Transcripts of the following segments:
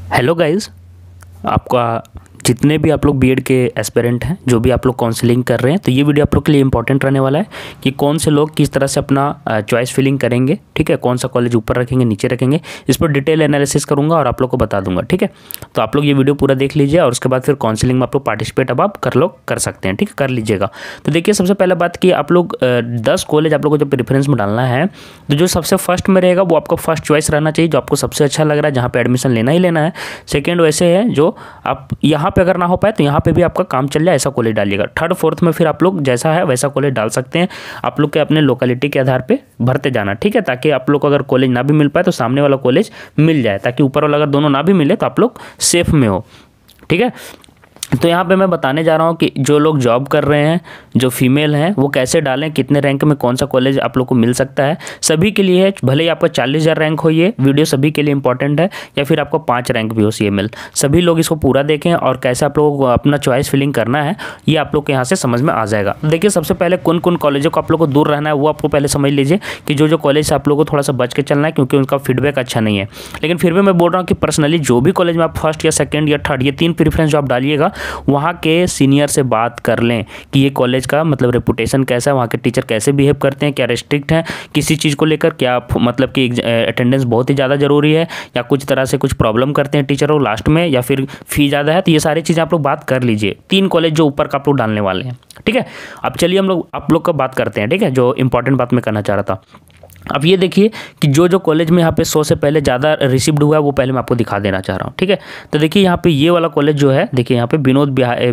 Hello guys, आपका जितने भी आप लोग बीएड के एस्पिरेंट हैं, जो भी आप लोग काउंसलिंग कर रहे हैं, तो ये वीडियो आप लोग के लिए इंपॉर्टेंट रहने वाला है कि कौन से लोग किस तरह से अपना चॉइस फिलिंग करेंगे। ठीक है, कौन सा कॉलेज ऊपर रखेंगे नीचे रखेंगे, इस पर डिटेल एनालिसिस करूंगा और आप लोग को बता दूंगा। ठीक है, तो आप लोग ये वीडियो पूरा देख लीजिए और उसके बाद फिर काउंसलिंग में आप लोग पार्टिसिपेट अब आप कर सकते हैं। ठीक है, कर लीजिएगा। तो देखिए, सबसे पहले बात कि आप लोग 10 कॉलेज आप लोग को जो प्रेफरेंस में डालना है, तो जो सबसे फर्स्ट में रहेगा वो आपका फर्स्ट चॉइस रहना चाहिए, जो आपको सबसे अच्छा लग रहा है, जहाँ पे एडमिशन लेना ही लेना है। सेकेंड वैसे है जो आप यहाँ पे अगर ना हो पाए तो यहाँ पे भी आपका काम चल जाए ऐसा कॉलेज डालिएगा। थर्ड फोर्थ में फिर आप लोग जैसा है वैसा कॉलेज डाल सकते हैं। आप लोग के अपने लोकेलिटी के आधार पे भरते जाना। ठीक है, ताकि आप लोग को अगर कॉलेज ना भी मिल पाए तो सामने वाला कॉलेज मिल जाए, ताकि ऊपर वाला अगर दोनों ना भी मिले तो आप लोग सेफ में हो। ठीक है, तो यहाँ पे मैं बताने जा रहा हूँ कि जो लोग जॉब कर रहे हैं, जो फीमेल हैं, वो कैसे डालें, कितने रैंक में कौन सा कॉलेज आप लोग को मिल सकता है। सभी के लिए है, भले ही आपका 40,000 रैंक हो, ये वीडियो सभी के लिए इंपॉर्टेंट है, या फिर आपको 5 रैंक भी हो CML, सभी लोग इसको पूरा देखें और कैसे आप लोगों को अपना चॉइस फिलिंग करना है ये आप लोग के यहाँ से समझ में आ जाएगा। देखिए, सबसे पहले कौन कौन कॉलेजों को आप लोग को दूर रहना है वो आपको पहले समझ लीजिए कि जो कॉलेज से आप लोग को थोड़ा सा बच के चलना है, क्योंकि उनका फीडबैक अच्छा नहीं है। लेकिन फिर भी मैं बोल रहा हूँ कि पर्सनली जो भी कॉलेज में आप फर्स्ट या सेकेंड या थर्ड ये 3 प्रेफरेंस जो आप डालिएगा, वहाँ के सीनियर से बात कर लें कि ये कॉलेज का मतलब रेपुटेशन कैसा है, वहाँ के टीचर कैसे बिहेव करते हैं, क्या रिस्ट्रिक्ट हैं किसी चीज़ को लेकर, क्या मतलब कि अटेंडेंस बहुत ही ज़्यादा ज़रूरी है, या कुछ तरह से कुछ प्रॉब्लम करते हैं टीचर वो लास्ट में, या फिर फी ज़्यादा है। तो ये सारी चीज़ें आप लोग बात कर लीजिए। 3 कॉलेज जो ऊपर का आप लोग डालने वाले हैं। ठीक है, अब चलिए हम लोग आप लोग का बात करते हैं। ठीक है, जो इंपॉर्टेंट बात मैं करना चाह रहा था, अब ये देखिए कि जो कॉलेज में यहाँ पे 100 से पहले ज़्यादा रिसीव्ड हुआ है वो पहले मैं आपको दिखा देना चाह रहा हूँ। ठीक है, तो देखिए यहाँ पे ये वाला कॉलेज जो है, देखिए यहाँ पे विनोद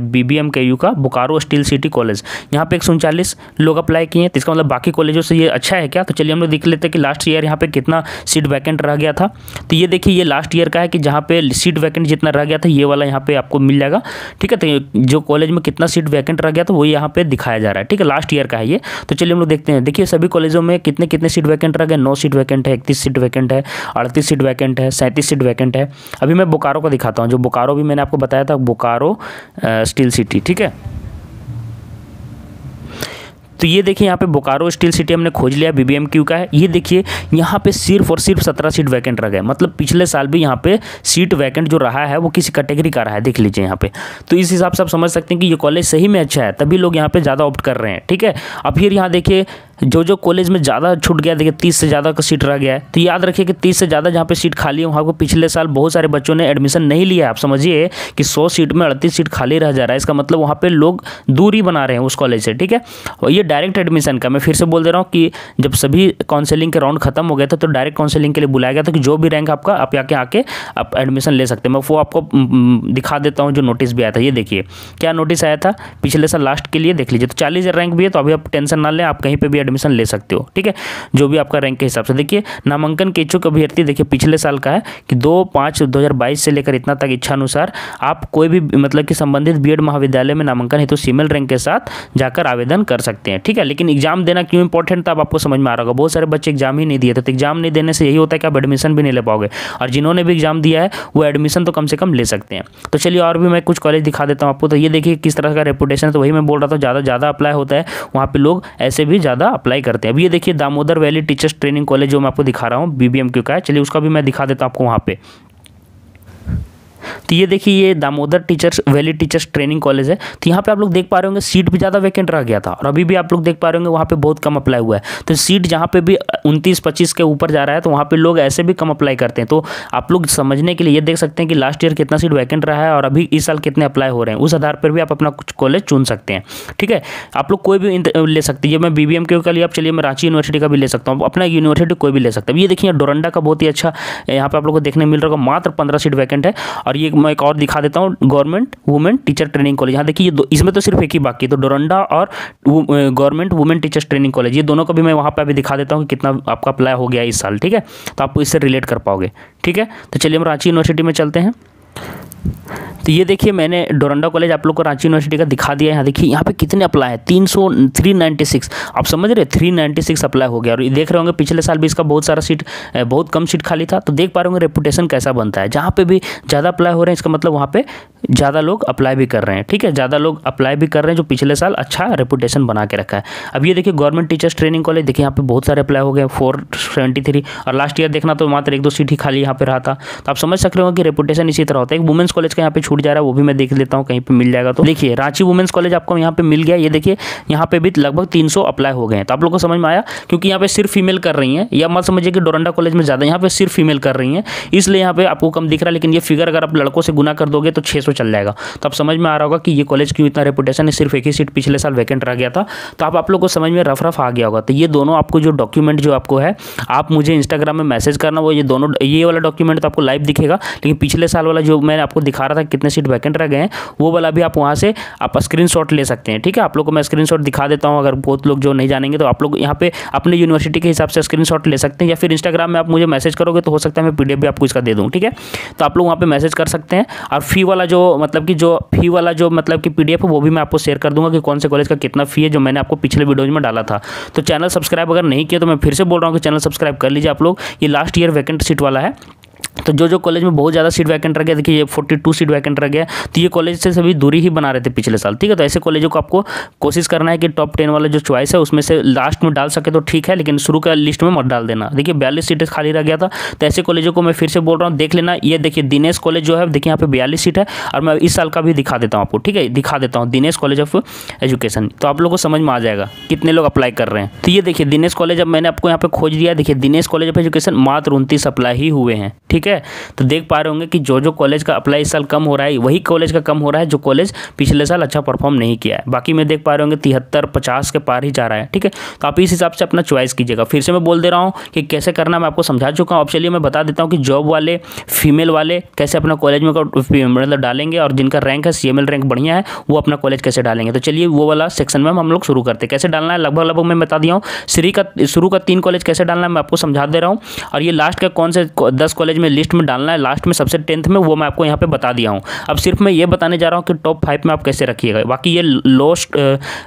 BBMKU का बोकारो स्टील सिटी कॉलेज, यहाँ पे 139 लोग अप्लाई किए हैं। तो इसका मतलब बाकी कॉलेजों से ये अच्छा है क्या? तो चलिए हम लोग देख लेते हैं कि लास्ट ईयर यहाँ पे कितना सीट वैकेंट रह गया था। तो ये देखिए, ये लास्ट ईयर का है कि जहाँ पे सीट वैकेंट जितना रह गया था ये वाला यहाँ पे आपको मिल जाएगा। ठीक है, तो जो कॉलेज में कितना सीट वैकेंट रह गया था वो यहाँ पे दिखाया जा रहा है। ठीक है, लास्ट ईयर का है ये। तो चलिए हम लोग देखते हैं। देखिए, सभी कॉलेजों में कितने कितने सीट वैकेंट रह गए। 9 सीट वैकेंट है, 31 सीट वैकेंट है, 38 सीट वैकेंट है, 37 सीट वैकेंट है। अभी मैं बोकारो को दिखाता हूँ, जो बोकारो भी मैंने आपको बताया था, बोकारो स्टील सिटी। ठीक है, तो ये देखिए यहाँ पे बोकारो स्टील सिटी हमने खोज लिया, BBMKU का है। ये देखिए यहाँ पे सिर्फ और सिर्फ 17 सीट वैकेंट रह गए। मतलब पिछले साल भी यहाँ पे सीट वैकेंट जो रहा है वो किसी कैटेगरी का रहा है, देख लीजिए यहाँ पे। तो इस हिसाब से आप समझ सकते हैं कि ये कॉलेज सही में अच्छा है, तभी लोग यहाँ पे ज़्यादा ऑप्ट कर रहे हैं। ठीक है, अब फिर यहाँ देखिए जो कॉलेज में ज़्यादा छूट गया, देखिए 30 से ज़्यादा का सीट रह गया है। तो याद रखिए कि 30 से ज़्यादा जहाँ पे सीट खाली है वहाँ को पिछले साल बहुत सारे बच्चों ने एडमिशन नहीं लिया। आप समझिए कि 100 सीट में 38 सीट खाली रह जा रहा है, इसका मतलब वहाँ पे लोग दूरी बना रहे हैं उस कॉलेज से। ठीक है, और ये डायरेक्ट एडमिशन का, मैं फिर से बोल दे रहा हूँ कि जब सभी काउंसलिंग के राउंड खत्म हो गए थे तो डायरेक्ट काउंसलिंग के लिए बुलाया गया था कि जो भी रैंक आपका आप आके आप एडमिशन ले सकते हैं। मैं वो आपको दिखा देता हूँ जो नोटिस भी आया था। ये देखिए क्या नोटिस आया था पिछले साल लास्ट के लिए, देख लीजिए। तो 40,000 रैंक भी है, तो अभी आप टेंशन ना लें, आप कहीं पर भी एडमिशन ले सकते हो। ठीक है, जो भी आपका रैंक के हिसाब से। देखिए नामांकन के इच्छुक अभ्यर्थी, देखिए पिछले साल का है कि 2/5/2022 से लेकर इतना तक इच्छानुसार आप कोई भी मतलब कि संबंधित बीएड महाविद्यालय में नामांकन हेतु CML रैंक के साथ जाकर आवेदन कर सकते हैं। ठीक है, लेकिन एग्जाम देना क्यों इंपॉर्टेंट था अब आपको समझ में आ रहा होगा। बहुत सारे बच्चे एग्जाम ही नहीं दिए थे, तो एग्जाम नहीं देने से यही होता है कि आप एडमिशन भी नहीं ले पाओगे, और जिन्होंने भी एग्जाम दिया है वो एडमिशन तो कम से कम ले सकते हैं। तो चलिए और भी मैं कुछ कॉलेज दिखा देता हूँ आपको। तो ये देखिए किस तरह का रेपुटेशन है, तो वही मैं बोल रहा था, ज़्यादा अप्लाई होता है वहाँ पे, लोग ऐसे भी ज़्यादा अप्लाई करते हैं। अब ये देखिए Damodar valley teachers training college जो मैं आपको दिखा रहा हूँ, BBMKU का है। चलिए उसका भी मैं दिखा देता हूँ आपको वहाँ पे। तो ये देखिए ये Damodar valley teachers training college है। तो यहाँ पे आप लोग देख पा रहे होंगे सीट भी ज़्यादा वैकेंट रह गया था, और अभी भी आप लोग देख पा रहे होंगे वहाँ पे बहुत कम अप्लाई हुआ है। तो सीट जहाँ पे भी 29-25 के ऊपर जा रहा है तो वहाँ पे लोग ऐसे भी कम अप्लाई करते हैं। तो आप लोग समझने के लिए ये देख सकते हैं कि लास्ट ईयर कितना सीट वैकेंट रहा है और अभी इस साल कितने अप्लाई हो रहे हैं, उस आधार पर भी आप अपना कुछ कॉलेज चुन सकते हैं। ठीक है, आप लोग कोई भी ले सकते हैं। मैं BBMKU का लिया, अब चलिए मैं रांची यूनिवर्सिटी का भी ले सकता हूँ, अपना यूनिवर्सिटी कोई भी ले सकता है। ये देखिए डोरंडा का बहुत ही अच्छा यहाँ पे आप लोग को देखने मिल रहा होगा, मात्र 15 सीट वैकेंट है। और ये मैं एक और दिखा देता हूँ, government women teacher training college. यहाँ देखिए ये इसमें तो सिर्फ एक ही बाकी है, तो डोरंडा और government women teachers training college, ये दोनों को भी मैं वहाँ पे अभी दिखा देता हूँ कि कितना आपका अप्लाई हो गया इस साल। ठीक है, तो आप इससे रिलेट कर पाओगे। ठीक है, तो चलिए हम रांची यूनिवर्सिटी में चलते हैं। तो ये देखिए मैंने डोरंडा कॉलेज आप लोग को रांची यूनिवर्सिटी का दिखा दिया है। यहाँ देखिए यहाँ पे कितने अप्लाई है, 396। आप समझ रहे 396 अप्लाई हो गया। और ये देख रहे होंगे पिछले साल भी इसका बहुत कम सीट खाली था। तो देख पा रहे होंगे रेपुटेशन कैसा बनता है। जहाँ पे भी ज़्यादा अप्लाई हो रहे हैं इसका मतलब वहाँ पे ज़्यादा लोग अप्लाई भी कर रहे हैं। ठीक है, ज़्यादा लोग अप्लाई भी कर रहे हैं जो पिछले साल अच्छा रेपुटेशन बना के रखा है। अब ये देखिए गवर्नमेंट टीचर्स ट्रेनिंग कॉलेज, देखिए यहाँ पे बहुत सारे अप्लाई हो गए 473। और लास्ट ईयर देखना तो मात्र 1-2 सीट ही खाली यहाँ पे रहा था। तो आप समझ सक रहे हो कि रेपुटेशन इसी तरह होता है। एक वुमेंस कॉलेज का यहाँ पे छूट जा रहा है, वो भी मैं देख लेता हूँ कहीं पे मिल जाएगा। तो देखिए रांची वुमेंस कॉलेज आपको यहाँ पे मिल गया। ये देखिए यहाँ पे भी लगभग 300 अप्लाई हो गए हैं। तो आप लोग को समझ में आया, क्योंकि यहाँ पे सिर्फ फीमेल कर रही हैं। या मत समझिए कि डोरंडा कॉलेज में ज़्यादा, यहाँ पे सिर्फ फीमेल कर रही हैं, इसलिए यहाँ पे आपको कम दिख रहा है। लेकिन ये फिगर अगर आप लड़कों से गुना कर दोगे तो 600 चल जाएगा। तो आप समझ में आ रहा होगा कि ये कॉलेज क्यों इतना रेपुटेशन है। सिर्फ एक ही सीट पिछले साल वैकेंट रह गया था। तो आप लोग को समझ में रफ आ गया होगा। तो ये दोनों आपको जो डॉक्यूमेंट जो आपको है, आप मुझे इंस्टाग्राम में मैसेज करना। वो ये वाला डॉक्यूमेंट तो आपको लाइव दिखेगा, लेकिन पिछले साल वाला जो मैंने आपको दिखा रहा था कितने सीट वैकेंट रह गए हैं, वो वाला भी आप वहाँ से आप स्क्रीनशॉट ले सकते हैं। ठीक है, आप लोग को मैं स्क्रीनशॉट दिखा देता हूँ। अगर बहुत लोग जो नहीं जानेंगे तो आप लोग यहाँ पे अपने यूनिवर्सिटी के हिसाब से स्क्रीनशॉट ले सकते हैं, या फिर इंस्टाग्राम में आप मुझे मैसेज करोगे तो हो सकता है मैं PDF भी आपको इसका दे दूँ। ठीक है, तो आप लोग वहाँ पे मैसेज कर सकते हैं। और फी वाला जो मतलब कि PDF है वो भी मैं आपको शेयर कर दूंगा कि कौन से कॉलेज का कितना फी है, जो मैंने आपको पिछले वीडियोज में डाला था। तो चैनल सब्सक्राइब अगर नहीं किया तो मैं फिर से बोल रहा हूँ कि चैनल सब्सक्राइब कर लीजिए आप लोग। ये लास्ट ईयर वैकेंट सीट वाला है। तो जो कॉलेज में बहुत ज़्यादा सीट वैकेंट रह गया, देखिए ये 42 सीट वैकेंट रह गया। तो ये कॉलेज से सभी दूरी ही बना रहे थे पिछले साल। ठीक है, तो ऐसे कॉलेजों को आपको कोशिश करना है कि टॉप 10 वाला जो चॉइस है उसमें से लास्ट में डाल सके तो ठीक है, लेकिन शुरू का लिस्ट में मत डाल देना। देखिए 42 सीटें खाली रह गया था। तो ऐसे कॉलेजों को मैं फिर से बोल रहा हूँ देख लेना। ये देखिए दिनेश कॉलेज जो है, देखिए यहाँ पे 42 सीट है। और मैं इस साल का भी दिखा देता हूँ आपको। ठीक है, दिखा देता हूँ दिनेश कॉलेज ऑफ एजुकेशन। तो आप लोग को समझ में आ जाएगा कितने लोग अप्लाई कर रहे हैं। तो ये देखिए दिनेश कॉलेज, अब मैंने आपको यहाँ पे खोज दिया। देखिए दिनेश कॉलेज ऑफ एजुकेशन मात्र 29 अप्लाई ही हुए हैं। ठीक है, तो देख पा रहे होंगे कि जो कॉलेज का अप्लाई इस साल कम हो रहा है, वही कॉलेज का कम हो रहा है जो कॉलेज पिछले साल अच्छा परफॉर्म नहीं किया है। बाकी में देख पा रहे होंगे 73-50 के पार ही जा रहा है। ठीक है, तो आप इस हिसाब से अपना चॉइस कीजिएगा। फिर से मैं बोल दे रहा हूँ कि कैसे करना मैं आपको समझा चुका हूँ। अब चलिए मैं बता देता हूँ कि जॉब वाले फीमेल वाले कैसे अपना कॉलेज में मतलब डालेंगे, और जिनका रैंक है CML रैंक बढ़िया है वो अपना कॉलेज कैसे डालेंगे। तो चलिए वो वाला सेक्शन में हम लोग शुरू करते हैं। कैसे डालना है लगभग मैं बता दिया हूँ। शुरू का 3 कॉलेज कैसे डालना है मैं आपको समझा दे रहा हूँ। और ये लास्ट का कौन से 10 कॉलेज में लिस्ट में डालना है, लास्ट में सबसे 10th में, वो मैं आपको यहाँ पे बता दिया हूँ। अब सिर्फ मैं ये बताने जा रहा हूँ कि टॉप 5 में आप कैसे रखिएगा। बाकी ये लोस्ट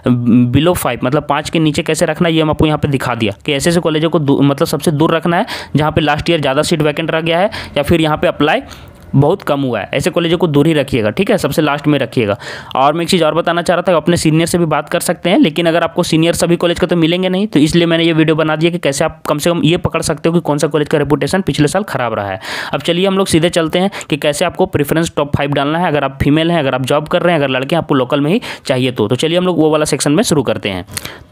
बिलो 5 मतलब 5 के नीचे कैसे रखना है ये हम आपको यहाँ पे दिखा दिया कि ऐसे कॉलेजों को मतलब सबसे दूर रखना है जहाँ पे लास्ट ईयर ज़्यादा सीट वैकेंट रह गया है, या फिर यहाँ पे अप्लाई बहुत कम हुआ है। ऐसे कॉलेजों को दूर ही रखिएगा। ठीक है, सबसे लास्ट में रखिएगा। और मैं एक चीज़ और बताना चाह रहा था, अपने सीनियर से भी बात कर सकते हैं, लेकिन अगर आपको सीनियर सभी कॉलेज का तो मिलेंगे नहीं, तो इसलिए मैंने ये वीडियो बना दिया कि कैसे आप कम से कम ये पकड़ सकते हो कि कौन सा कॉलेज का रेपुटेशन पिछले साल खराब रहा है। अब चलिए हम लोग सीधे चलते हैं कि कैसे आपको प्रेफरेंस टॉप 5 डालना है। अगर आप फीमेल हैं, अगर आप जॉब कर रहे हैं, अगर लड़के आपको लोकल में ही चाहिए तो चलिए हम लोग वो वाला सेक्शन में शुरू करते हैं।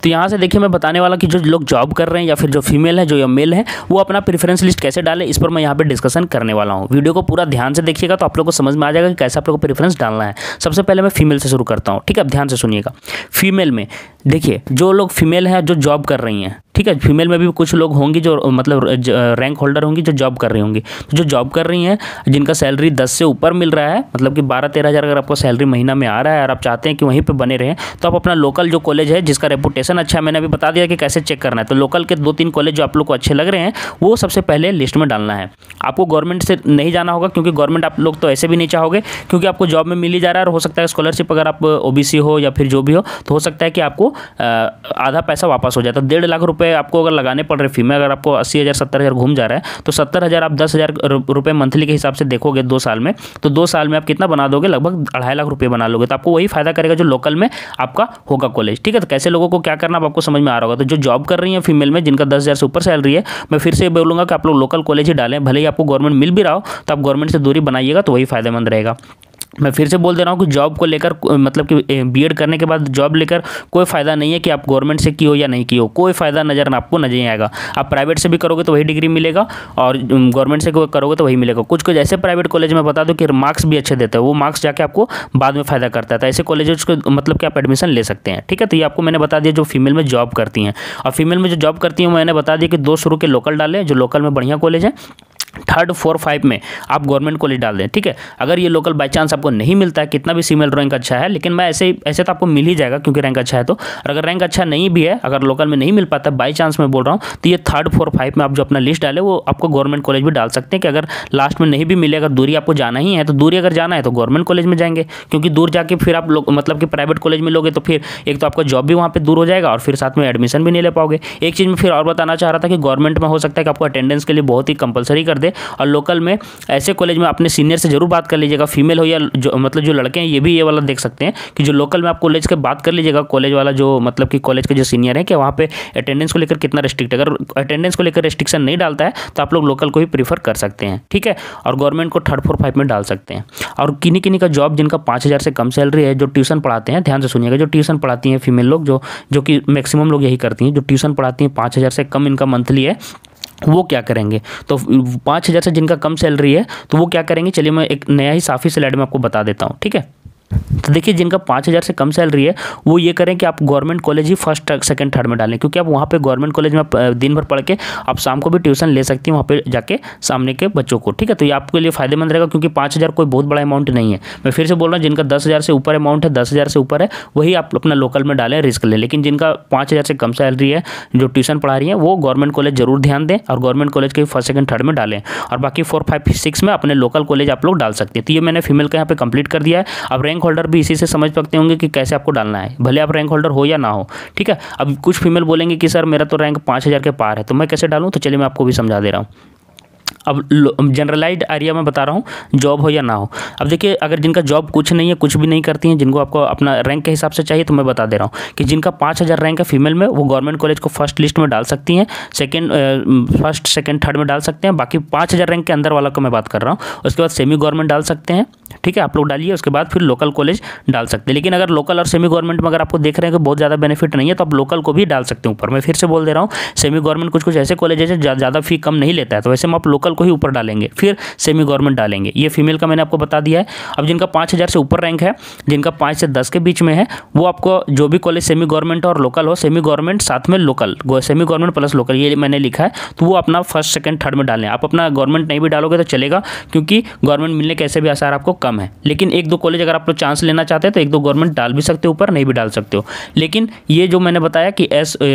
तो यहाँ से देखिए मैं बताने वाला कि जो लोग जॉब कर रहे हैं या फिर जो फीमेल है जो या मेल है, वो अपना प्रेफरेंस लिस्ट कैसे डालें, इस पर मैं यहाँ पे डिस्कशन करने वाला हूँ। वीडियो को पूरा ध्यान से देखिएगा तो आप लोग को समझ में आ जाएगा कि कैसे आप लोग को प्रेफरेंस डालना है। सबसे पहले मैं फीमेल से शुरू करता हूँ। ठीक है, अब ध्यान से सुनिएगा। फीमेल में देखिए जो लोग फीमेल हैं जो जॉब कर रही हैं, ठीक है, फीमेल में भी कुछ लोग होंगी जो मतलब रैंक होल्डर होंगी जो जॉब कर रही होंगी। तो जो जॉब कर रही हैं जिनका सैलरी 10 से ऊपर मिल रहा है, मतलब कि 12-13 हज़ार अगर आपको सैलरी महीना में आ रहा है और आप चाहते हैं कि वहीं पे बने रहें, तो आप अपना लोकल जो कॉलेज है जिसका रेपुटेशन अच्छा है, मैंने अभी बता दिया कि कैसे चेक करना है। तो लोकल के 2-3 कॉलेज जो आप लोग को अच्छे लग रहे हैं वो सबसे पहले लिस्ट में डालना है। आपको गवर्नमेंट से नहीं जाना होगा, क्योंकि गवर्नमेंट आप लोग तो ऐसे भी नहीं चाहोगे, क्योंकि आपको जॉब में मिल ही जा रहा है। और हो सकता है स्कॉलरशिप अगर आप OBC हो या फिर जो भी हो, तो हो सकता है कि आपको आधा पैसा वापस हो जाए। तो 1.5 लाख रुपये आपको अगर लगाने पड़ रहे फी में, अगर आपको 80,000 70,000 घूम जा रहा है, तो 70,000 आप 10,000 रुपये मंथली के हिसाब से देखोगे 2 साल में, तो 2 साल में आप कितना बना दोगे, लगभग 2.5 लाख रुपये बना लोगे। तो आपको वही फायदा करेगा जो लोकल में आपका होगा कॉलेज। ठीक है, तो कैसे लोगों को क्या करना आपको समझ में आ रहा होगा। तो जो जॉब कर रही है फीमेल में जिनका 10,000 से ऊपर सैलरी है, मैं फिर से बोलूँगा कि आप लोग लोकल कॉलेज ही डालें। भले ही आपको गवर्नमेंट मिल भी रहा हो तो आप गवर्नमेंट से दूरी बनाइएगा तो वही फायदेमंद रहेगा। मैं फिर से बोल दे रहा हूँ कि जॉब को लेकर मतलब कि बीएड करने के बाद जॉब लेकर कोई फ़ायदा नहीं है कि आप गवर्नमेंट से किए हो या नहीं किए हो, कोई फ़ायदा आपको नजर आएगा। आप प्राइवेट से भी करोगे तो वही डिग्री मिलेगा और गवर्नमेंट से करोगे तो वही मिलेगा। कुछ ऐसे प्राइवेट कॉलेज में बता दो कि मार्क्स भी अच्छे देते हैं, वो मार्क्स जाके आपको बाद में फ़ायदा करता है। तो ऐसे कॉलेज को मतलब कि आप एडमिशन ले सकते हैं। ठीक है, तो ये आपको मैंने बता दिया जो फीमेल में जॉब करती हैं। और फीमेल में जो जॉब करती हैं मैंने बता दिया कि 2 शुरू के लोकल डालें, जो लोकल में बढ़िया कॉलेज है। 3rd 4 5 में आप गवर्नमेंट कॉलेज डाल दें, ठीक है। अगर ये लोकल बाई चांस आपको नहीं मिलता है, कितना भी सीमेल रैंक अच्छा है, लेकिन मैं ऐसे तो आपको मिल ही जाएगा क्योंकि रैंक अच्छा है तो, और अगर रैंक अच्छा नहीं भी है, अगर लोकल में नहीं मिल पाता बाई चांस मैं बोल रहा हूँ, तो ये 3rd 4 5 में आप जो अपना लिस्ट डाले वो आपको गवर्नमेंट कॉलेज भी डाल सकते हैं कि अगर लास्ट में नहीं भी मिले, अगर दूरी आपको जाना ही है तो दूरी अगर जाना है तो गवर्नमेंट कॉलेज में जाएंगे, क्योंकि दूर जाके फिर आप लोग मतलब कि प्राइवेट कॉलेज में लोगे तो फिर एक तो आपका जॉब भी वहाँ पर दूर हो जाएगा और फिर साथ में एडमिशन भी नहीं ले पाओगे। एक चीज़ में फिर और बताना चाह रहा था कि गवर्नमेंट में हो सकता है कि आपको अटेंडेंस के लिए बहुत ही कंपलसरी कर दे, और लोकल में ऐसे कॉलेज में अपने सीनियर से जरूर बात कर लीजिएगा, फीमेल हो या जो मतलब जो लड़के हैं, ये भी ये वाला देख सकते हैं कि जो लोकल में आप कॉलेज के बात कर लीजिएगा, कॉलेज वाला जो मतलब कि कॉलेज के जो सीनियर है कि वहाँ पे अटेंडेंस को लेकर कितना रिस्ट्रिक्ट है। अगर अटेंडेंस को लेकर रिस्ट्रिक्शन नहीं डालता है तो आप लोग लोकल को ही प्रीफर कर सकते हैं, ठीक है, और गवर्नमेंट को 3rd 4 5 में डाल सकते हैं। और किन्हीं का जॉब जिनका 5,000 से कम सैलरी है, जो ट्यूशन पढ़ाते हैं, ध्यान से सुनिएगा, जो ट्यूशन पढ़ाती हैं फीमेल लोग, जो कि मैक्सिमम लोग यही करती हैं, जो ट्यूशन पढ़ाती हैं 5,000 से कम इनका मंथली है, वो क्या करेंगे, तो 5,000 से जिनका कम सैलरी है तो वो क्या करेंगे, चलिए मैं एक नया ही साफी स्लाइड में आपको बता देता हूँ, ठीक है। तो देखिए जिनका 5,000 से कम सैलरी है वो ये करें कि आप गवर्नमेंट कॉलेज ही 1st 2nd 3rd में डालें, क्योंकि आप वहाँ पे गवर्नमेंट कॉलेज में दिन भर पढ़ के आप शाम को भी ट्यूशन ले सकती हैं वहाँ पे जाके सामने के बच्चों को, ठीक है। तो ये आपके लिए फायदेमंद रहेगा, क्योंकि 5,000 कोई बहुत बड़ा अमाउंट नहीं है। मैं फिर से बोल रहा हूँ, जिनका 10,000 से ऊपर अमाउंट है, 10,000 से ऊपर है, वही आप अपना लोकल में डालें, रिस्क लें। लेकिन जिनका 5,000 से कम सैलरी है, जो ट्यूशन पढ़ा रही है, वो गवर्नमेंट कॉलेज जरूर ध्यान दें और गवर्नमेंट कॉलेज के 1st 2nd 3rd में डालें, और बाकी 4 5 6 में अपने लोकल कॉलेज आप लोग डाल सकते हैं। तो ये मैंने फीमेल का यहाँ पे कंप्लीट कर दिया है। अब रैंक होल्डर भी इसी से समझ सकते होंगे कि कैसे आपको डालना है, भले आप रैंक होल्डर हो या ना हो, ठीक है। अब कुछ फीमेल बोलेंगे कि सर मेरा तो रैंक 5,000 के पार है, तो मैं कैसे डालूं, तो चलिए मैं आपको भी समझा दे रहा हूँ। अब जनरलाइज्ड एरिया में बता रहा हूँ, जॉब हो या ना हो। अब देखिए अगर जिनका जॉब कुछ नहीं है, कुछ भी नहीं करती हैं, जिनको आपको अपना रैंक के हिसाब से चाहिए, तो मैं बता दे रहा हूँ कि जिनका 5,000 रैंक है फीमेल में, वो गवर्नमेंट कॉलेज को फर्स्ट लिस्ट में डाल सकती हैं, 1st 2nd 3rd में डाल सकते हैं। बाकी 5,000 रैंक के अंदर वाला को मैं बात कर रहा हूँ। उसके बाद सेमी गवर्नमेंट डाल सकते हैं, ठीक है, आप लोग डालिए। उसके बाद फिर लोकल कॉलेज डाल सकते हैं। लेकिन अगर लोकल और सेमी गवर्नमेंट में अगर आपको देख रहे हैं कि बहुत ज़्यादा बेनिफिट नहीं है, तो आप लोकल को भी डाल सकते हैं ऊपर। मैं फिर से बोल दे रहा हूँ, सेमी गवर्नमेंट कुछ ऐसे कॉलेज है जो ज़्यादा फी कम नहीं लेता है, तो वैसे हम आप लोकल को ही ऊपर डालेंगे, फिर सेमी गवर्नमेंट डालेंगे। ये फीमेल का मैंने आपको बता दिया है। अब जिनका 5,000 से ऊपर रैंक है, जिनका 5 से 10 के बीच में है, वो आपको जो भी कॉलेज सेमी गवर्नमेंट और लोकल हो, सेमी गवर्नमेंट साथ में local, semi government plus local, ये मैंने लिखा है, तो वो अपना 1st 2nd 3rd में डालें। आप अपना गवर्नमेंट नहीं भी डालोगे तो चलेगा, क्योंकि गवर्नमेंट मिलने के ऐसे भी आसार आपको कम है। लेकिन एक दो कॉलेज अगर आप लोग चांस लेना चाहते हैं तो एक दो गवर्नमेंट डाल भी सकते हो ऊपर, नहीं भी डाल सकते हो। लेकिन ये जो मैंने बताया कि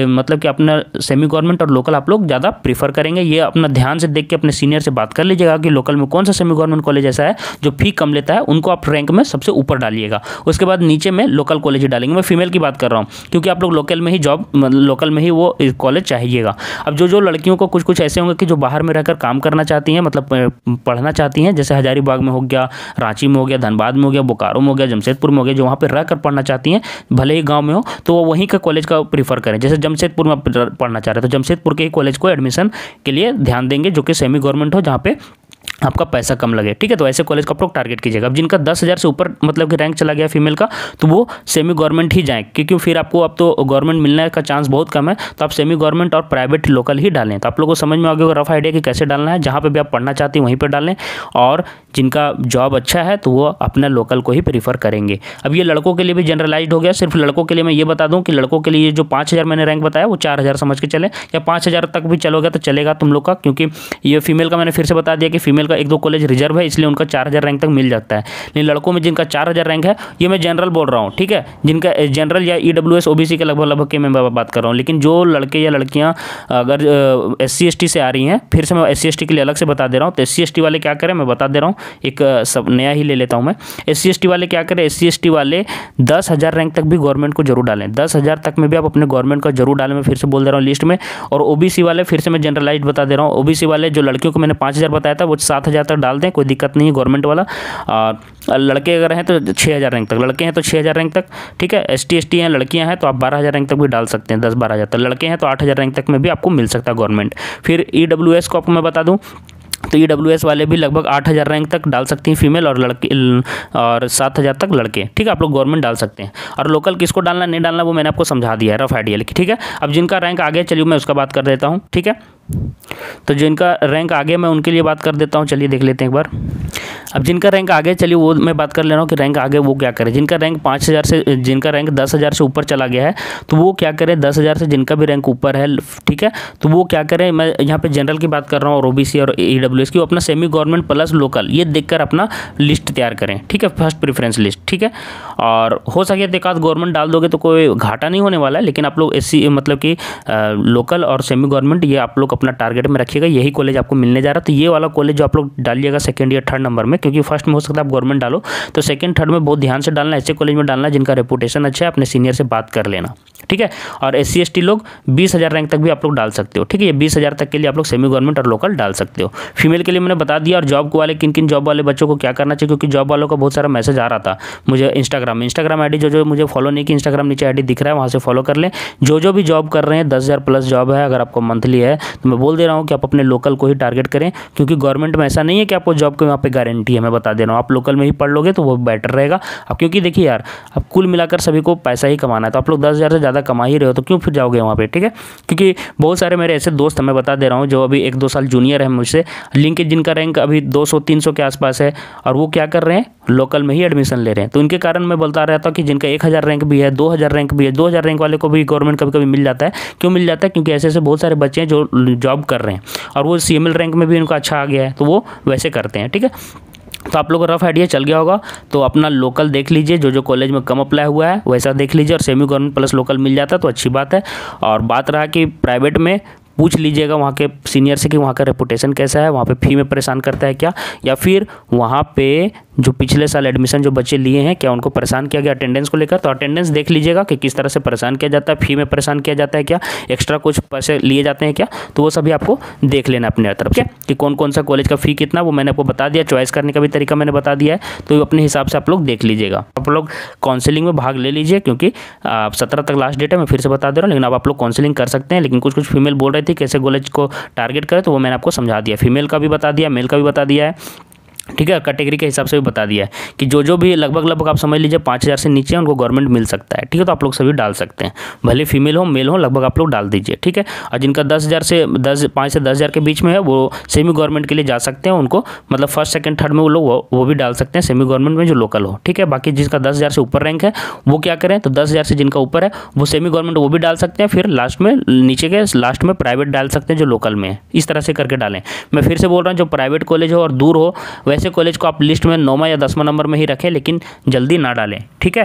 मतलब कि अपना सेमी गवर्नमेंट और लोकल आप लोग ज़्यादा प्रीफर करेंगे, ये अपना ध्यान से देख के अपने सीनियर से बात कर लीजिएगा कि लोकल में कौन सा सेमी गवर्नमेंट कॉलेज ऐसा है जो फी कम लेता है, उनको आप रैंक में सबसे ऊपर डालिएगा। उसके बाद नीचे में लोकल कॉलेज ही डालेंगे। मैं फीमेल की बात कर रहा हूँ, क्योंकि आप लोग लोकल में ही जॉब, लोकल में ही वो कॉलेज चाहिएगा। अब जो लड़कियों को कुछ ऐसे होंगे कि जो बाहर में रहकर काम करना चाहती हैं, मतलब पढ़ना चाहती हैं, जैसे हजारीबाग में हो गया, रांची में हो गया, धनबाद में हो गया, बोकारो में हो गया, जमशेदपुर में हो गया, जो वहाँ पर रहकर पढ़ना चाहती हैं, भले ही गाँव में हो, तो वो वहीं का कॉलेज का प्रीफर करें। जैसे जमशेदपुर में पढ़ना चाह रहे हैं तो जमशेदपुर के ही कॉलेज को एडमिशन के लिए ध्यान देंगे, जो कि सेमी गवर्नमेंट हो, जहाँ पे आपका पैसा कम लगे, ठीक है। तो ऐसे कॉलेज का आप लोग टारगेट कीजिएगा। अब जिनका 10,000 से ऊपर मतलब कि रैंक चला गया फीमेल का, तो वो सेमी गवर्नमेंट ही जाएं, क्योंकि फिर आपको अब तो गवर्नमेंट मिलने का चांस बहुत कम है, तो आप सेमी गवर्नमेंट और प्राइवेट लोकल ही डालें। तो आप लोगों को समझ में आ गया होगा रफ आइडिया कि कैसे डालना है। जहाँ पे भी आप पढ़ना चाहते हैं वहीं पर डालें, और जिनका जॉब अच्छा है तो वो अपना लोकल को ही प्रीफर करेंगे। अब ये लड़कों के लिए भी जनरलाइज्ड हो गया। सिर्फ लड़कों के लिए मैं ये बता दूँ कि लड़कों के लिए जो 5,000 मैंने रैंक बताया वो 4,000 समझ के चले, या 5,000 तक भी चलोगे तो चलेगा तुम लोग का, क्योंकि ये फीमेल का मैंने फिर से बता दिया कि फीमेल का एक दो कॉलेज रिजर्व है, इसलिए उनका 4,000 रैंक तक मिल जाता है। लेकिन लड़कों में जिनका 4,000 रैंक है, ये मैं जनरल बोल रहा हूँ, ठीक है, जिनका जनरल या EWS OBC के लगभग के मैं बात कर रहा हूँ। लेकिन जो लड़के या लड़कियाँ अगर SC ST से आ रही हैं, फिर से मैं SC ST के लिए अलग से बता दे रहा हूँ, तो SC ST वाले क्या करें मैं बता दे रहा हूँ, एक सब नया ही ले लेता हूँ मैं। SC ST वाले क्या करें, SC ST वाले 10,000 रैंक तक भी गवर्नमेंट को जरूर डालें। 10,000 तक में भी आप अपने गवर्नमेंट को जरूर डालें, मैं फिर से बोल दे रहा हूँ लिस्ट में। और OBC वाले फिर से मैं जनरलाइज बता दे रहा हूँ, OBC वाले जो लड़कियों को मैंने 5,000 बताया था वो 7,000 तक डाल दें, कोई दिक्कत नहीं है गवर्नमेंट वाला। और लड़के अगर हैं तो 6,000 रैंक तक, लड़के हैं तो 6,000 रैंक तक, ठीक है। ST ST हैं, लड़कियां हैं तो आप 12,000 रैंक तक भी डाल सकते हैं, 10-12,000 तक। लड़के हैं तो 8,000 रैंक तक में भी आपको मिल सकता है गवर्नमेंट। फिर EWS को आपको मैं बता दूं तो EWS वाले भी लगभग 8,000 रैंक तक डाल सकती हैं फीमेल, और लड़के और 7,000 तक लड़के, ठीक है। आप लोग गवर्नमेंट डाल सकते हैं। और लोकल किसको डालना नहीं डालना वो मैंने आपको समझा दिया है, रफ आइडिया लिखिए, ठीक है। अब जिनका रैंक आगे चलिए मैं उसका बात कर देता हूँ, ठीक है। तो जिनका रैंक आगे मैं उनके लिए बात कर देता हूँ, चलिए देख लेते हैं एक बार। अब जिनका रैंक आगे, चलिए वो मैं बात कर ले रहा हूँ कि रैंक आगे वो क्या करे। जिनका रैंक 5000 से, जिनका रैंक 10,000 से ऊपर चला गया है तो वो क्या करे, 10,000 से जिनका भी रैंक ऊपर है, ठीक है, तो वो क्या करें, मैं यहाँ पे जनरल की बात कर रहा हूँ और ओबीसी और ईडब्ल्यूएस की, अपना सेमी गवर्नमेंट प्लस लोकल ये देखकर अपना लिस्ट तैयार करें, ठीक है, फर्स्ट प्रेफरेंस लिस्ट, ठीक है। और हो सके तो एक आध गवर्नमेंट डाल दोगे तो कोई घाटा नहीं होने वाला है, लेकिन आप लोग एससी मतलब कि लोकल और सेमी गवर्नमेंट ये आप लोग अपना टारगेट में रखिएगा, यही कॉलेज आपको मिलने जा रहा है। तो ये वाला कॉलेज जो आप लोग डालिएगा सेकंड या थर्ड नंबर में, क्योंकि फर्स्ट में हो सकता है आप गवर्नमेंट डालो, तो सेकंड थर्ड में बहुत ध्यान से डालना, ऐसे कॉलेज में डालना जिनका रेपुटेशन अच्छा है, अपने सीनियर से बात कर लेना, ठीक है। और SC ST लोग 20,000 रैंक तक भी आप लोग डाल सकते हो, ठीक है। ये 20,000 तक के लिए आप लोग सेमी गवर्नमेंट और लोकल डाल सकते हो। फीमेल के लिए मैंने बता दिया। और जॉब वाले किन किन जॉब वाले बच्चों को क्या करना चाहिए, क्योंकि जॉब वालों का बहुत सारा मैसेज आ रहा था मुझे इंस्टाग्राम आईडी, जो मुझे फॉलो नहीं की, इंस्टाग्राम नीचे आईडी दिख रहा है, वहाँ से फॉलो कर लें। जो भी जॉब कर रहे हैं 10,000 प्लस जॉब है, अगर आपको मंथली है तो मैं बोल दे रहा हूँ कि आप अपने लोकल को ही टारगेट करें, क्योंकि गवर्नमेंट में ऐसा नहीं है कि आपको जॉब को वहाँ पे गारंटी है। मैं बता दे रहा हूँ, आप लोकल में ही पढ़ लोगे तो वो बेटर रहेगा। अब क्योंकि देखिए यार, अब कुल मिलाकर सभी को पैसा ही कमाना है, तो आप लोग 10,000 से ज़्यादा कमा ही रहे हो तो क्यों फिर जाओगे वहाँ पे, ठीक है। क्योंकि बहुत सारे मेरे ऐसे दोस्त हैं, मैं बता दे रहा हूँ, जो अभी 1-2 साल जूनियर है मुझसे, लिंक जिनका रैंक अभी 200-300 के आसपास है, और वो क्या कर रहे हैं, लोकल में ही एडमिशन ले रहे हैं। तो उनके कारण मैं बोलता रहता हूँ कि जिनका 1000 रैंक भी है, 2000 रैंक भी है, 2000 रैंक वाले को भी गवर्नमेंट कभी कभी मिल जाता है। क्यों मिल जाता है, क्योंकि ऐसे बहुत सारे बच्चे हैं जो जॉब कर रहे हैं और वो CML रैंक में भी उनका अच्छा आ गया है, तो वो वैसे करते हैं, ठीक है। तो आप लोगों को रफ आइडिया चल गया होगा। तो अपना लोकल देख लीजिए, जो कॉलेज में कम अप्लाई हुआ है वैसा देख लीजिए, और सेमी गवर्नमेंट प्लस लोकल मिल जाता है तो अच्छी बात है। और बात रहा कि प्राइवेट में पूछ लीजिएगा वहाँ के सीनियर से कि वहाँ का रेपुटेशन कैसा है, वहाँ पे फी में परेशान करता है क्या, या फिर वहाँ पे जो पिछले साल एडमिशन जो बच्चे लिए हैं क्या उनको परेशान किया गया अटेंडेंस को लेकर। तो अटेंडेंस देख लीजिएगा कि किस तरह से परेशान किया जाता है, फी में परेशान किया जाता है क्या, एक्स्ट्रा कुछ पैसे लिए जाते हैं क्या, तो वो सभी आपको देख लेना अपने तरफ क्या, कि कौन कौन सा कॉलेज का फ़ी कितना, वो मैंने आपको बता दिया। चॉइस करने का भी तरीका मैंने बता दिया है, तो अपने हिसाब से आप लोग देख लीजिएगा। आप लोग काउंसलिंग में भाग ले लीजिए, क्योंकि 17 तक लास्ट डेट है, मैं फिर से बता दे रहा हूँ। लेकिन अब आप लोग काउंसलिंग कर सकते हैं। लेकिन कुछ फीमेल बोल रहे थे कैसे कॉलेज को टारगेट करें, तो वो मैंने आपको समझा दिया। फीमेल का भी बता दिया, मेल का भी बता दिया है, ठीक है। कैटेगरी के हिसाब से भी बता दिया है कि जो भी लगभग आप समझ लीजिए 5000 से नीचे उनको गवर्नमेंट मिल सकता है, ठीक है। तो आप लोग सभी डाल सकते हैं, भले फीमेल हो मेल हो, लगभग आप लोग डाल दीजिए, ठीक है। और जिनका 5 से 10,000 के बीच में है वो सेमी गवर्नमेंट के लिए जा सकते हैं, उनको मतलब फर्स्ट सेकंड थर्ड में वो लोग वो भी डाल सकते हैं सेमी गवर्नमेंट में जो लोकल हो, ठीक है। बाकी जिसका 10,000 से ऊपर रैंक है वो क्या करें, तो 10,000 से जिनका ऊपर है वो सेमी गवर्नमेंट वो भी डाल सकते हैं, फिर लास्ट में नीचे के लास्ट में प्राइवेट डाल सकते हैं जो लोकल में है। इस तरह से करके डालें। मैं फिर से बोल रहा हूँ, जो प्राइवेट कॉलेज हो और दूर हो वैसे कॉलेज को आप लिस्ट में 9वां या 10वां नंबर में ही रखें, लेकिन जल्दी ना डालें, ठीक है।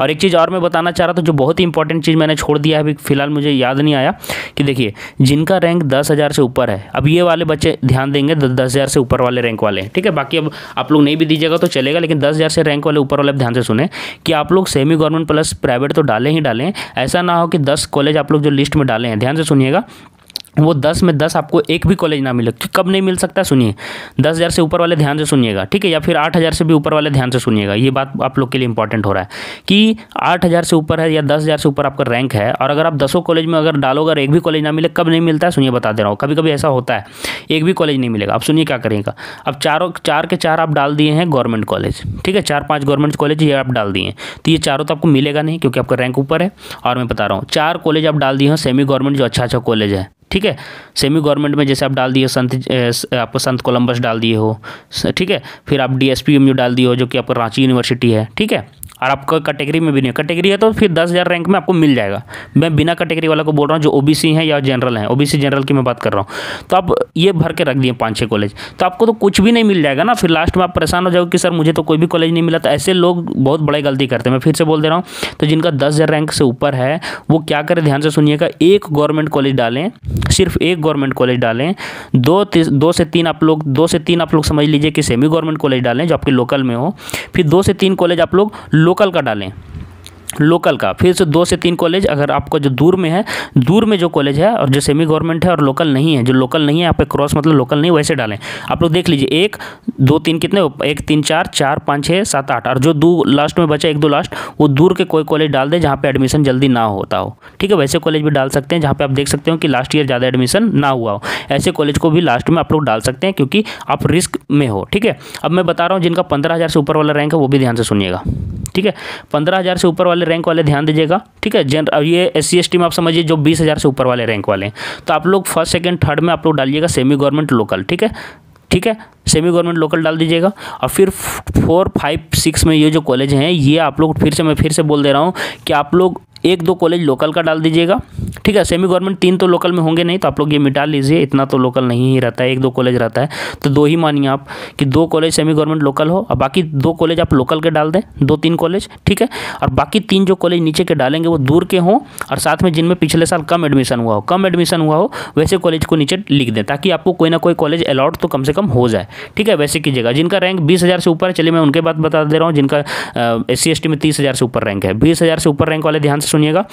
और एक चीज़ और मैं बताना चाह रहा था, जो बहुत ही इंपॉर्टेंट चीज़ मैंने छोड़ दिया है, अभी फिलहाल मुझे याद नहीं आया, कि देखिए जिनका रैंक 10,000 से ऊपर है, अब ये वाले बच्चे ध्यान देंगे 10,000 से ऊपर वाले रैंक वाले, ठीक है। बाकी अब आप लोग नहीं भी दीजिएगा तो चलेगा, लेकिन 10,000 से रैंक वाले ऊपर वाले ध्यान से सुने कि आप लोग सेमी गवर्नमेंट प्लस प्राइवेट तो डालें ही डालें। ऐसा ना हो कि 10 कॉलेज आप लोग जो लिस्ट में डाले हैं, ध्यान से सुनिएगा, वो 10 में 10 आपको एक भी कॉलेज ना मिले। कब नहीं मिल सकता, सुनिए, 10,000 से ऊपर वाले ध्यान से सुनिएगा, ठीक है, या फिर 8,000 से भी ऊपर वाले ध्यान से सुनिएगा। ये बात आप लोग के लिए इंपॉर्टेंट हो रहा है कि 8,000 से ऊपर है या 10,000 से ऊपर आपका रैंक है, और अगर आप 10 कॉलेज में अगर डालोगे और एक भी कॉलेज ना मिले, कब नहीं मिलता है सुनिए, बता दे रहा हूँ। कभी कभी ऐसा होता है, एक भी कॉलेज नहीं मिलेगा। अब सुनिए क्या करेगा, अब 4 के 4 आप डाल दिए हैं गवर्नमेंट कॉलेज, ठीक है, 4-5 गवर्नमेंट कॉलेज ये आप डाल दिए हैं, तो ये चारों तो आपको मिलेगा नहीं, क्योंकि आपका रैंक ऊपर है। और मैं बता रहा हूँ 4 कॉलेज आप डाल दिए हैं सेमी गवर्नमेंट जो अच्छा कॉलेज है, ठीक है। सेमी गवर्नमेंट में जैसे आप डाल दिए आपको संत कोलंबस डाल दिए हो, ठीक है, फिर आप DSPMU डाल दिए हो जो कि आपको रांची यूनिवर्सिटी है, ठीक है। और आपका कैटेगरी में भी नहीं, कैटेगरी है तो फिर 10,000 रैंक में आपको मिल जाएगा। मैं बिना कैटेगरी वाला को बोल रहा हूँ, जो OBC हैं या जनरल हैं, OBC जनरल की मैं बात कर रहा हूँ। तो आप ये भर के रख दिए 5-6 कॉलेज, तो आपको तो कुछ भी नहीं मिल जाएगा ना। फिर लास्ट में आप परेशान हो जाओगे कि सर मुझे तो कोई भी कॉलेज नहीं मिला। तो ऐसे लोग बहुत बड़ी गलती करते हैं, मैं फिर से बोल दे रहा हूँ। तो जिनका 10,000 रैंक से ऊपर है वो क्या करें, ध्यान से सुनिएगा, एक गवर्नमेंट कॉलेज डालें, सिर्फ एक गवर्नमेंट कॉलेज डालें। 2 से 3 आप लोग समझ लीजिए कि सेमी गवर्नमेंट कॉलेज डालें जो आपके लोकल में हो। फिर 2 से 3 कॉलेज आप लोग लोकल का डालें, लोकल का। फिर से 2 से 3 कॉलेज अगर आपको जो दूर में है, दूर में जो कॉलेज है और जो सेमी गवर्नमेंट है और लोकल नहीं है, जो लोकल नहीं है यहाँ पे क्रॉस मतलब लोकल नहीं, वैसे डालें। आप लोग देख लीजिए 1 2 3 कितने, 1 3 4 4 5 6 7 8, और जो लास्ट में बचा 1-2 लास्ट, वो दूर के कोई कॉलेज डाल दे जहाँ पे एडमिशन जल्दी ना होता हो, ठीक है। वैसे कॉलेज भी डाल सकते हैं जहाँ पे आप देख सकते हो कि लास्ट ईयर ज़्यादा एडमिशन ना हुआ हो, ऐसे कॉलेज को भी लास्ट में आप लोग डाल सकते हैं, क्योंकि आप रिस्क में हो, ठीक है। अब मैं बता रहा हूँ जिनका 15,000 से ऊपर वाला रैंक है वो भी ध्यान से सुनिएगा, ठीक है। 15,000 से ऊपर वाले रैंक वाले ध्यान दीजिएगा, ठीक है। ये SC ST में आप समझिए जो 20,000 से ऊपर वाले रैंक वाले हैं, तो आप लोग फर्स्ट सेकंड थर्ड में आप लोग डालिएगा सेमी गवर्नमेंट लोकल, ठीक है। ठीक है, सेमी गवर्नमेंट लोकल डाल दीजिएगा। और फिर 4, 5, 6 में ये जो कॉलेज हैं ये आप लोग मैं फिर से बोल दे रहा हूँ कि आप लोग 1-2 कॉलेज लोकल का डाल दीजिएगा, ठीक है। सेमी गवर्नमेंट 3 तो लोकल में होंगे नहीं, तो आप लोग ये मिटा लीजिए, इतना तो लोकल नहीं ही रहता है, 1-2 कॉलेज रहता है, तो 2 ही मानिए आप कि 2 कॉलेज सेमी गवर्नमेंट लोकल हो और बाकी 2 कॉलेज आप लोकल के डाल दें, 2-3 कॉलेज, ठीक है। और बाकी 3 जो कॉलेज नीचे के डालेंगे वो दूर के हों और साथ में जिनमें पिछले साल कम एडमिशन हुआ हो वैसे कॉलेज को नीचे लिख दें, ताकि आपको कोई ना कोई कॉलेज अलॉट तो कम से कम हो जाए, ठीक है। वैसे कीजिएगा। जिनका रैंक 20,000 से ऊपर है, चलिए मैं उनके बात बता दे रहा हूँ। जिनका SC ST में 30,000 से ऊपर रैंक है, 20,000 से ऊपर रैंक वाले ध्यान से सुनिएगा।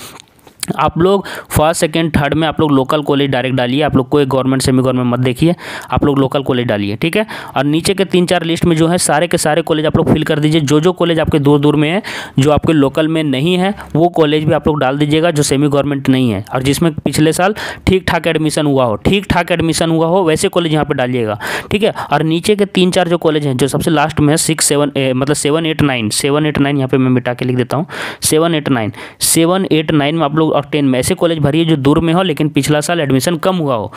आप लोग फर्स्ट, सेकंड, थर्ड में आप लोग लोकल कॉलेज डायरेक्ट डालिए, आप लोग कोई गवर्नमेंट सेमी गवर्नमेंट मत देखिए, आप लोग लोकल कॉलेज डालिए, ठीक है। और नीचे के 3-4 लिस्ट में जो है सारे के सारे कॉलेज आप लोग फिल कर दीजिए। जो कॉलेज आपके दूर में है, जो आपके लोकल में नहीं है, वो कॉलेज भी आप लोग डाल दीजिएगा जो सेमी गवर्नमेंट नहीं है और जिसमें पिछले साल ठीक ठाक एडमिशन हुआ हो वैसे कॉलेज यहाँ पर डालिएगा, ठीक है। और नीचे के 3-4 जो कॉलेज हैं, जो सबसे लास्ट में है 6, 7 मतलब 7, 8, 9 यहाँ पर मैं मिटा के लिख देता हूँ, 7, 8, 9 में आप लोग और 10 में ऐसे कॉलेज भरिए जो दूर में हो लेकिन पिछला साल एडमिशन कम हुआ हो।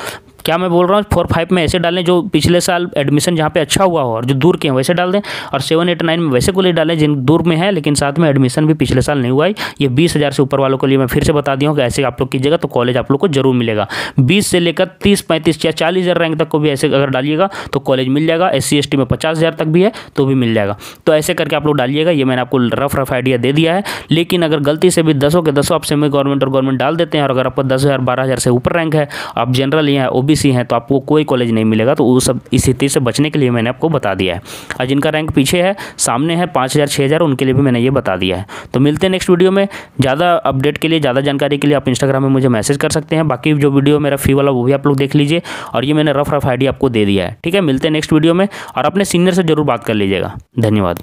क्या मैं बोल रहा हूँ, 4, 5 में ऐसे डालें जो पिछले साल एडमिशन जहाँ पे अच्छा हुआ हो और जो दूर के हैं वैसे डाल दें, और 7, 8, 9 में वैसे कॉलेज डालें जिन दूर में है लेकिन साथ में एडमिशन भी पिछले साल नहीं हुआ है। ये 20,000 से ऊपर वालों के लिए मैं फिर से बता दिया हूँ कि ऐसे आप लोग कीजिएगा तो कॉलेज आप लोग को जरूर मिलेगा। 20 से लेकर 30, 35 या 40,000 रैंक तक को भी ऐसे अगर डालिएगा तो कॉलेज मिल जाएगा। SC ST में 50,000 तक भी है तो भी मिल जाएगा। तो ऐसे करके आप लोग डालिएगा। ये मैंने आपको रफ आइडिया दे दिया है, लेकिन अगर गलती से भी 10 के 10 आप सेमी गवर्नमेंट और गवर्नमेंट डाल देते हैं और अगर आपका 10,000, 12,000 से ऊपर रैंक है, आप जनरल हैं, OBC हैं, तो आपको कोई कॉलेज नहीं मिलेगा। तो वो सब इस स्थिति से बचने के लिए मैंने आपको बता दिया है। और जिनका रैंक पीछे है, सामने है 5,000, 6,000, उनके लिए भी मैंने ये बता दिया है। तो मिलते हैं नेक्स्ट वीडियो में। ज़्यादा अपडेट के लिए, ज़्यादा जानकारी के लिए आप इंस्टाग्राम में मुझे मैसेज कर सकते हैं। बाकी जो वीडियो मेरा फी वाला वो भी आप लोग देख लीजिए, और ये मैंने रफ आइडिया आपको दे दिया है, ठीक है। मिलते हैं नेक्स्ट वीडियो में और अपने सीनियर से जरूर बात कर लीजिएगा। धन्यवाद।